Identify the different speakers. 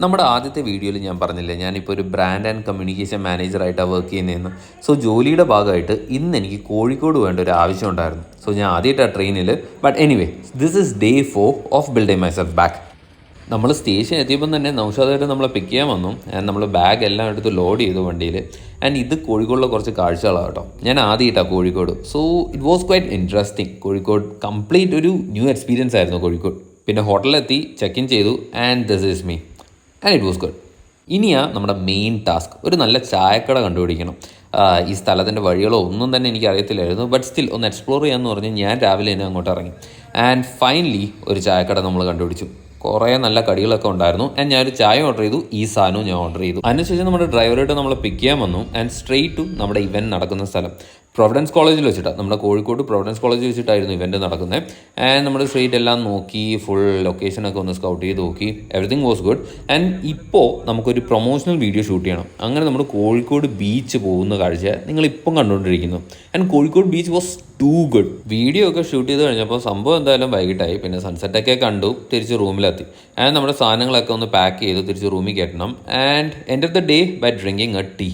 Speaker 1: നമ്മുടെ ആദ്യത്തെ വീഡിയോയിൽ ഞാൻ പറഞ്ഞില്ലേ ഞാനിപ്പോൾ ഒരു ബ്രാൻഡ് ആൻഡ് കമ്മ്യൂണിക്കേഷൻ മാനേജറായിട്ടാണ് വർക്ക് ചെയ്യുന്നതെന്ന്. സോ ജോലിയുടെ ഭാഗമായിട്ട് ഇന്ന് എനിക്ക് കോഴിക്കോട് വേണ്ട ഒരു ആവശ്യം ഉണ്ടായിരുന്നു. സോ ഞാൻ ആദ്യമായിട്ടാണ് ട്രെയിനിൽ. But anyway, this is day 4 of building myself back. നമ്മൾ സ്റ്റേഷൻ എത്തിയപ്പം തന്നെ നൗഷാദായിട്ട് നമ്മളെ പിക്ക് ചെയ്യാൻ വന്നു. ആൻഡ് നമ്മൾ ബാഗ് എല്ലാം എടുത്ത് ലോഡ് ചെയ്തു വണ്ടിയിൽ. ആൻഡ് ഇത് കോഴിക്കോടിലെ കുറച്ച് കാഴ്ചകളാണ് കേട്ടോ. ഞാൻ ആദ്യമായിട്ടാണ് Kozhikode. So it was quite interesting. Kozhikode complete ഒരു ന്യൂ എക്സ്പീരിയൻസ് ആയിരുന്നു കോഴിക്കോട്. പിന്നെ ഹോട്ടലിലെത്തി ചെക്ക് ഇൻ ചെയ്തു and this is me and it was good. ഇനിയാണ് നമ്മുടെ മെയിൻ ടാസ്ക്, ഒരു നല്ല ചായക്കട കണ്ടുപിടിക്കണം. ഈ സ്ഥലത്തിൻ്റെ വഴികളോ ഒന്നും തന്നെ എനിക്ക് അറിയത്തില്ലായിരുന്നു. ബട്ട് സ്റ്റിൽ ഒന്ന് എക്സ്പ്ലോർ ചെയ്യാമെന്ന് പറഞ്ഞ് ഞാൻ രാവിലെ തന്നെ അങ്ങോട്ട് ഇറങ്ങി. ആൻഡ് ഫൈനലി ഒരു ചായക്കട നമ്മൾ കണ്ടുപിടിച്ചു. കുറേ നല്ല കടികളൊക്കെ ഉണ്ടായിരുന്നു. ആൻഡ് ഞാനൊരു ചായ ഓർഡർ ചെയ്തു, ഈ സാധനവും ഞാൻ ഓർഡർ ചെയ്തു. അതിനുശേഷം നമ്മുടെ ഡ്രൈവറായിട്ട് നമ്മളെ പിക്ക് ചെയ്യാൻ വന്നു. ആൻഡ് സ്ട്രെയിറ്റ് ടു നമ്മുടെ ഇവൻറ്റ് നടക്കുന്ന സ്ഥലം പ്രൊവിഡൻസ് കോളേജിൽ വെച്ചിട്ടാണ്. നമ്മുടെ കോഴിക്കോട് പ്രൊവിഡൻസ് കോളേജിൽ വെച്ചിട്ടായിരുന്നു ഇവൻറ്റ് നടക്കുന്നത്. ആൻഡ് നമ്മുടെ സ്ട്രീറ്റ് എല്ലാം നോക്കി ഫുൾ ലൊക്കേഷനൊക്കെ ഒന്ന് സ്കൗട്ട് ചെയ്ത് നോക്കി. Everything was good. ആൻഡ് ഇപ്പോൾ നമുക്കൊരു പ്രൊമോഷണൽ വീഡിയോ ഷൂട്ട് ചെയ്യണം. അങ്ങനെ നമ്മൾ കോഴിക്കോട് ബീച്ച് പോകുന്ന കാഴ്ച നിങ്ങളിപ്പം കണ്ടുകൊണ്ടിരിക്കുന്നു. And Kozhikode beach was too good. Video ഒക്കെ ഷൂട്ട് ചെയ്ത് കഴിഞ്ഞപ്പോൾ സംഭവം എന്തായാലും വൈകിട്ടായി. പിന്നെ സൺസെറ്റൊക്കെ കണ്ടു, തിരിച്ച് റൂമിലെത്തി. ആൻഡ് നമ്മുടെ സാധനങ്ങളൊക്കെ ഒന്ന് പാക്ക് ചെയ്ത് തിരിച്ച് റൂമിൽ കയറ്റണം. And end of the day by drinking a tea.